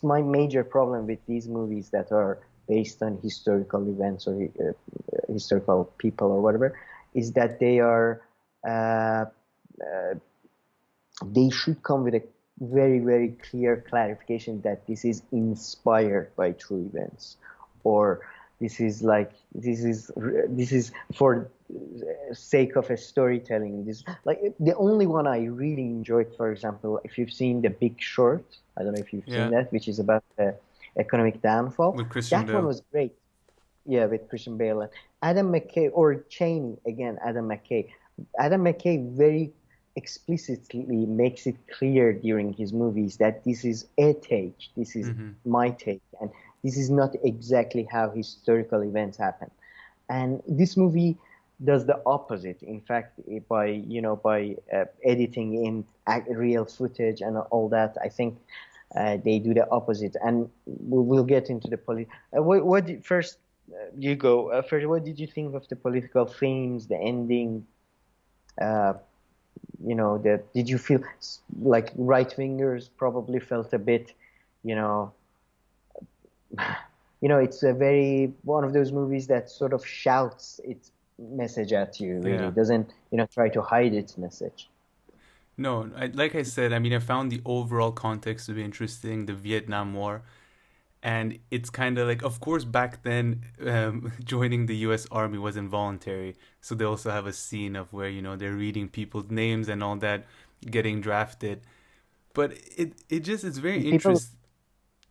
my major problem with these movies that are based on historical events or historical people or whatever, is that uh, uh, they should come with a very, very clear clarification that this is inspired by true events, or this is for sake of a storytelling. This, like, the only one I really enjoyed, for example, if you've seen The Big Short, I don't know if you've seen Yeah, that, which is about the economic downfall. with Christian That one Bale. was great. Yeah, with Christian Bale and Adam McKay, or Cheney again, Adam McKay. Adam McKay very explicitly makes it clear during his movies that this is a take, this is Hmm. my take, and this is not exactly how historical events happen. And this movie does the opposite. In fact, by editing in real footage and all that, I think they do the opposite. And we'll get into the first. You go first. What did you think of the political themes, the ending? Uh, did you feel like right wingers probably felt a bit, you know, it's a very one of those movies that sort of shouts its message at you. Really Yeah. doesn't, try to hide its message. No, like I said, I mean, I found the overall context to be interesting, the Vietnam War. And it's kind of like, of course, back then, joining the U.S. Army was involuntary. So they also have a scene of where, they're reading people's names and all that, getting drafted. But it's very People, interesting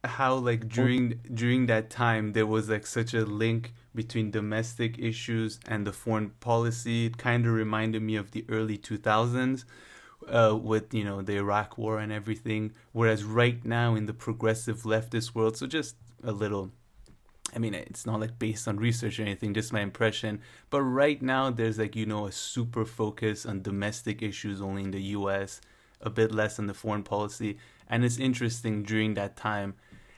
how, like, during that time there was like such a link between domestic issues and the foreign policy. It kind of reminded me of the early 2000s, with the Iraq War and everything. Whereas right now in the progressive leftist world, so just a little. I mean, it's not like based on research or anything, just my impression. But right now, there's like a super focus on domestic issues only in the U.S., a bit less on the foreign policy, and it's interesting during that time.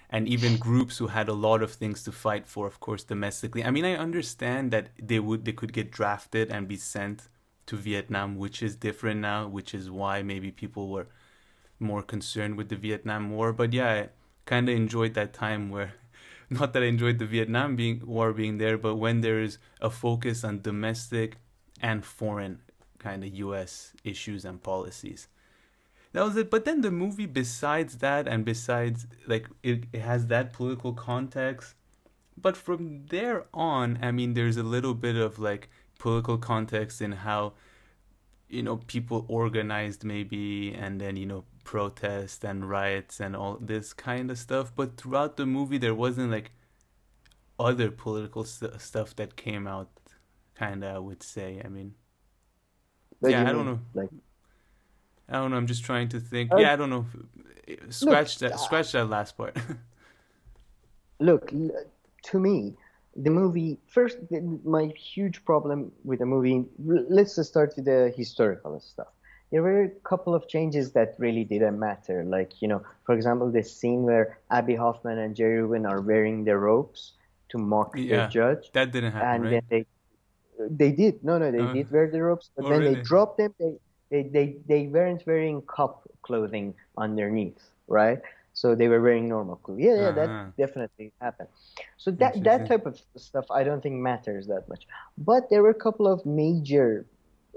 And even groups who had a lot of things to fight for, of course, domestically. I mean, I understand that they could get drafted and be sent to Vietnam, which is different now, which is why maybe people were more concerned with the Vietnam War. But yeah, I kind of enjoyed that time where, not that I enjoyed the Vietnam war being there, but when there is a focus on domestic and foreign kind of U.S. issues and policies. That was it. But then the movie, besides that, and besides, like, it has that political context. But from there on, I mean, there's a little bit of like political context in how people organized maybe, and then protest and riots and all this kind of stuff. But throughout the movie there wasn't like other political stuff that came out, kind of, I would say. I mean, what do yeah, you I don't mean? know. Like, I don't know, I'm just trying to think. uh, Yeah, I don't know. look, Scratch that last part. look, to me, the movie first. My huge problem with the movie. Let's just start with the historical stuff. There were a couple of changes that really didn't matter. Like, for example, the scene where Abby Hoffman and Jerry Rubin are wearing the ropes to mock the Yeah, judge, that didn't happen, and right? then they did. No, no, they uh, did wear the ropes, but oh when they really? dropped them, they weren't wearing cop clothing underneath, right? So they were wearing normal clothes. Yeah, yeah, that Uh-huh. definitely happened. So that Interesting. type of stuff I don't think matters that much. But there were a couple of major,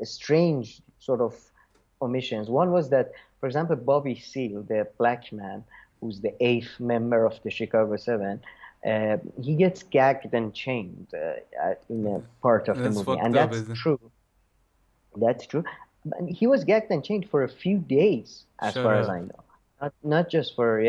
strange sort of omissions. One was that, for example, Bobby Seale, the black man, who's the eighth member of the Chicago Seven, he gets gagged and chained in a part of the That's movie, and fucked up, that's isn't it? true. That's true. But he was gagged and chained for a few days, as Shut far as up. I know. Not just for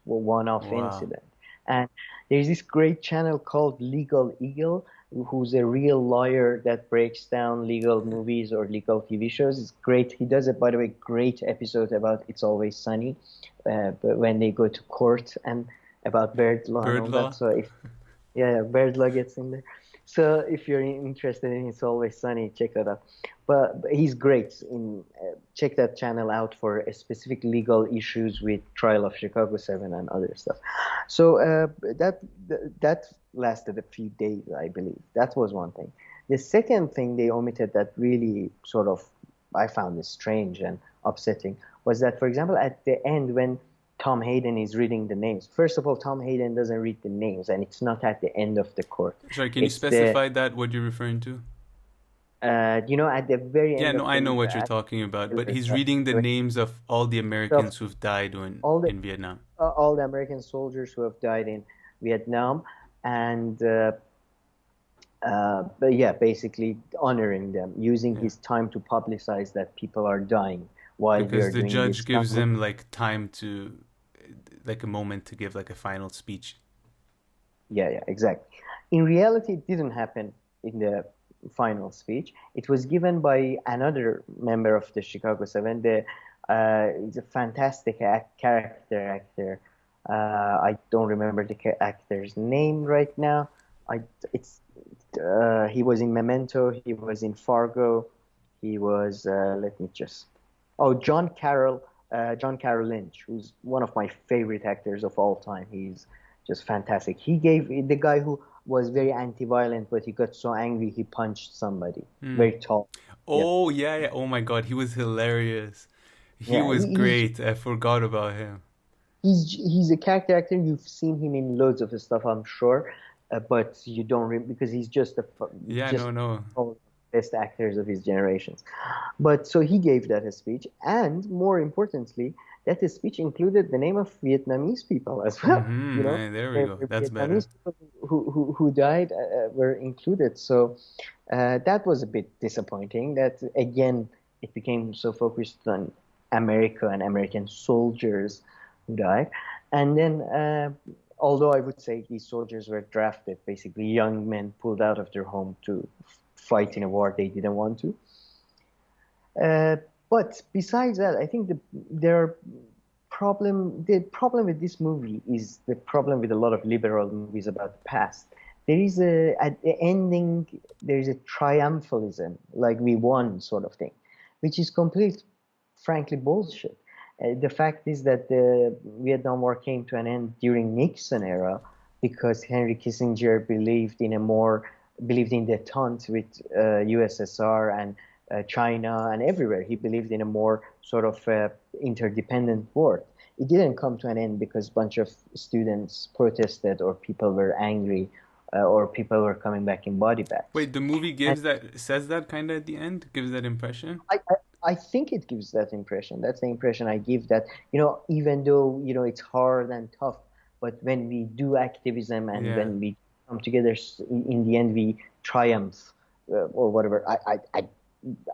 one-off Wow. incident. And there's this great channel called LegalEagle, who's a real lawyer that breaks down legal movies or legal TV shows. It's great. He does it, by the way, great episode about It's Always Sunny, but when they go to court and about bird law and Bird all that. law. So if yeah, Berdla gets in there. So if you're interested in It's Always Sunny, check that out. But he's great in check that channel out for specific legal issues with trial of Chicago 7 and other stuff. So that lasted a few days, I believe. That was one thing. The second thing they omitted that really sort of I found this strange and upsetting was that, for example, at the end when Tom Hayden is reading the names. First of all, Tom Hayden doesn't read the names, and it's not at the end of the court. Sorry, can you It's the specify that what you're referring to? at the very Yeah, end no, of I know the what you're act, talking about, but he's uh, reading the names of all the of Americans who've died when all the in Vietnam. all the American soldiers who have died in Vietnam, and but yeah, basically honoring them, using Yeah. his time to publicize that people are dying while we Because are the doing judge this gives him like time to, like a moment to give like a final speech. Yeah, yeah, exactly. In reality, it didn't happen in the final speech. It was given by another member of the Chicago Seven. He's a fantastic character actor. I don't remember the actor's name right now. I it's He was in Memento. He was in Fargo. He was let me just John Carroll Lynch, who's one of my favorite actors of all time. He's just fantastic. He gave the guy who was very anti-violent, but he got so angry he punched somebody. Hmm. Very tall. Yeah, Oh yeah, yeah. Oh my God, he was hilarious. He yeah. was great. I forgot about him. He's a character actor. You've seen him in loads of stuff, I'm sure, but you don't because he's just Yeah, just no, no. one of the best actors of his generations. But so he gave that a speech, and more importantly, that speech included the name of Vietnamese people as well. You know, There we there go. were That's better. Vietnamese people who died were included. So that was a bit disappointing. That again, it became so focused on America and American soldiers who died, and then. Although I would say these soldiers were drafted, basically young men pulled out of their home to fight in a war they didn't want to. Uh, but besides that, I think the problem with this movie is the problem with a lot of liberal movies about the past. There is at the ending there is a triumphalism, like we won sort of thing, which is complete, frankly, bullshit. The fact is that the Vietnam War came to an end during Nixon era because Henry Kissinger believed in détente with USSR and China and everywhere. He believed in a more sort of interdependent world. It didn't come to an end because a bunch of students protested or people were angry or people were coming back in body bags. Wait, the movie And says that kind of at the end, gives that impression. I think it gives that impression. That's the impression I give that, even though, it's hard and tough, but when we do activism and Yeah. when we come together, in the end, we triumph or whatever.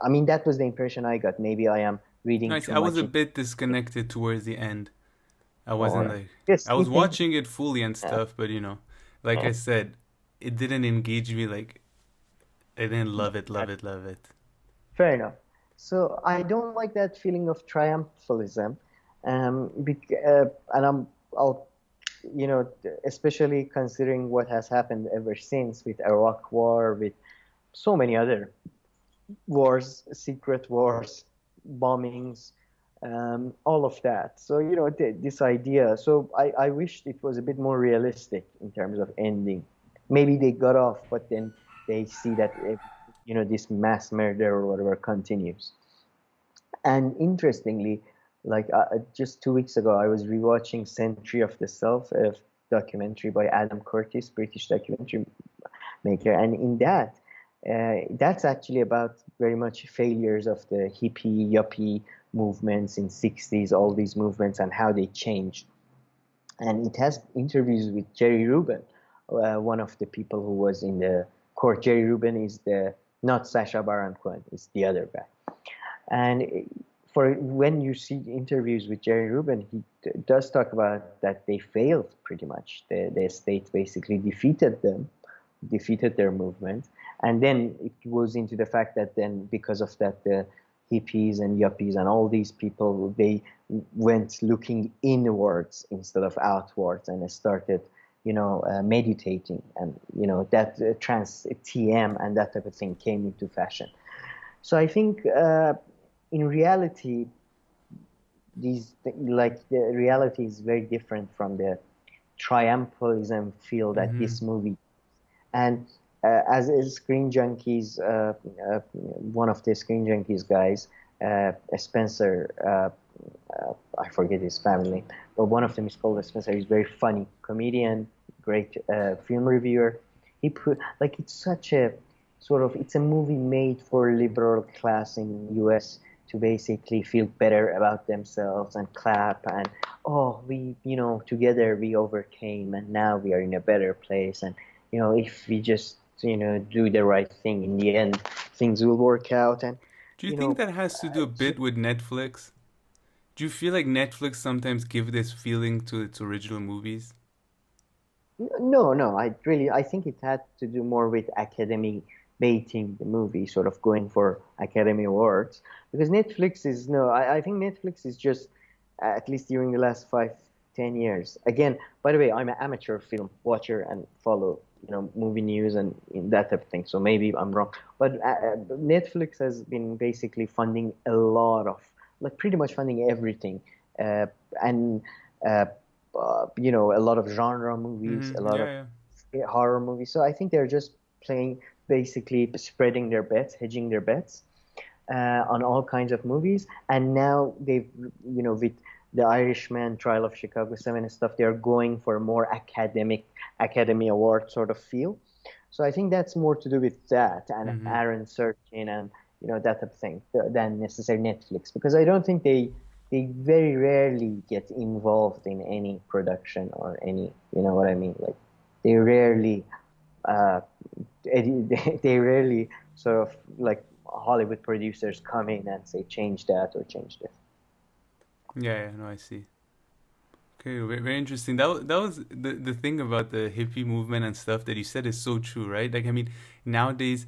I mean, that was the impression I got. Maybe I am reading Nice. too I was much a into bit disconnected towards the end. I wasn't or like just I was skipping. watching it fully and Uh, stuff, but like I said, it didn't engage me like I didn't love it, love it, love it. Fair enough. So I don't like that feeling of triumphalism, and I'll, especially considering what has happened ever since with Iraq War, with so many other wars, secret wars, bombings, all of that. So this idea. So I wished it was a bit more realistic in terms of ending. Maybe they got off, but then they see that this mass murder or whatever continues. And interestingly, like just 2 weeks ago, I was rewatching Century of the Self, a documentary by Adam Curtis, British documentary maker, and in that, that's actually about very much failures of the hippie, yuppie movements in '60s, all these movements and how they changed. And it has interviews with Jerry Rubin, one of the people who was in the court. Jerry Rubin is the not Sacha Baron Cohen, it's the other guy. And for when you see interviews with Jerry Rubin, he does talk about that they failed pretty much. The state basically defeated them, defeated their movement, and then it goes into the fact that then because of that, the hippies and yuppies and all these people, they went looking inwards instead of outwards and started meditating, and that trans TM and that type of thing came into fashion. So I think in reality, the reality is very different from the triumphalism feel that Mm-hmm. this movie. And as a Screen Junkies, one of the Screen Junkies guys, Spencer, I forget his family name, but one of them is called Spencer. He's very funny comedian, great film reviewer. He put like it's such a sort of it's a movie made for liberal class in U.S. to basically feel better about themselves and clap and oh we together we overcame and now we are in a better place and if we just do the right thing in the end things will work out and Do you you think know that has to do a so bit with Netflix? Do you feel like Netflix sometimes give this feeling to its original movies? No, I think it had to do more with Academy baiting the movie, sort of going for Academy Awards. Because Netflix is no, I think Netflix is just at least during the last 5, 10 years. Again, by the way, I'm an amateur film watcher and follow movie news and that type of thing. So maybe I'm wrong, but Netflix has been basically funding a lot of like pretty much funding everything, and. Uh, a lot of genre movies, a Mm-hmm. lot of Yeah, horror movies. So I think they're just playing, basically spreading their bets, hedging their bets on all kinds of movies. And now they've, with The Irishman, Trial of Chicago 7 and stuff, they're going for a more academic, Academy Award sort of feel. So I think that's more to do with that yeah. and Mm-hmm. Aaron Sorkin and that type of thing than necessarily Netflix because I don't think they very rarely get involved in any production or any what I mean like they rarely uh they rarely sort of like Hollywood producers come in and say change that or change this. Yeah, yeah, no, I see. Okay, very interesting. That was the thing about the hippie movement and stuff that you said is so true, right? Like, I mean, nowadays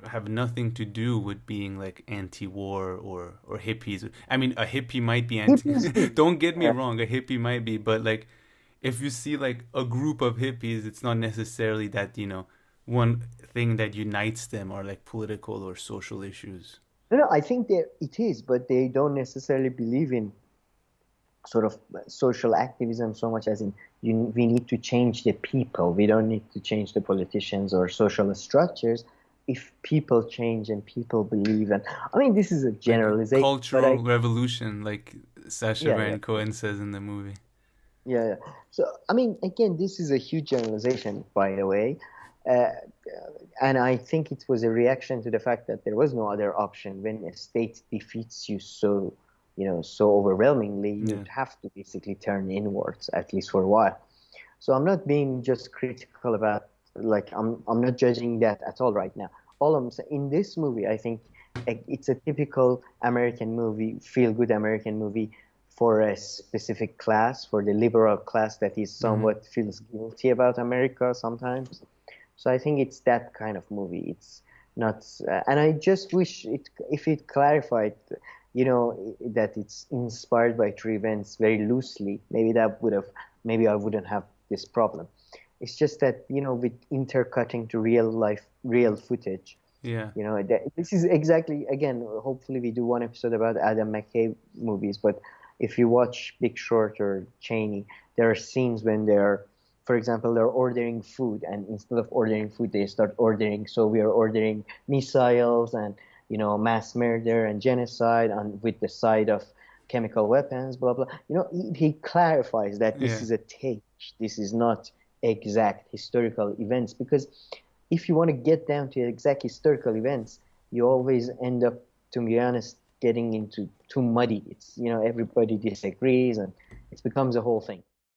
have nothing to do with being like anti-war or hippies. I mean, a hippie might be anti. Hippies do. Don't get me Yeah. wrong, a hippie might be, but like, if you see like a group of hippies, it's not necessarily that one thing that unites them are like political or social issues. No, I think that it is, but they don't necessarily believe in sort of social activism so much as in we need to change the people. We don't need to change the politicians or social structures. If people change and people believe, and I mean this is a Like a generalization, but cultural revolution, like Sacha yeah, yeah, Baron Cohen says in the movie. yeah, yeah. So I mean again, this is a huge generalization, by the way, uh, and I think it was a reaction to the fact that there was no other option when a state defeats you so overwhelmingly, Yeah. you'd have to basically turn inwards at least for a while. So I'm not being just critical about like I'm not judging that at all right now. All I'm saying in this movie, I think it's a typical American movie, feel good American movie for a specific class, for the liberal class that is Mm-hmm. somewhat feels guilty about America sometimes. So I think it's that kind of movie. It's not, and I just wish it if it clarified, that it's inspired by true events very loosely. Maybe I wouldn't have this problem. It's just that with intercutting to real life, real footage. Yeah. This is exactly again. Hopefully, we do one episode about Adam McKay movies. But if you watch Big Short or Cheney, there are scenes when they're, for example, they're ordering food, and instead of ordering food, they start ordering. So we are ordering missiles and mass murder and genocide, and with the side of chemical weapons, blah blah. He clarifies that this Yeah. is a take. This is not exact historical events because if you want to get down to exact historical events, you always end up, to be honest, getting into too muddy. It's everybody disagrees and it becomes a whole thing.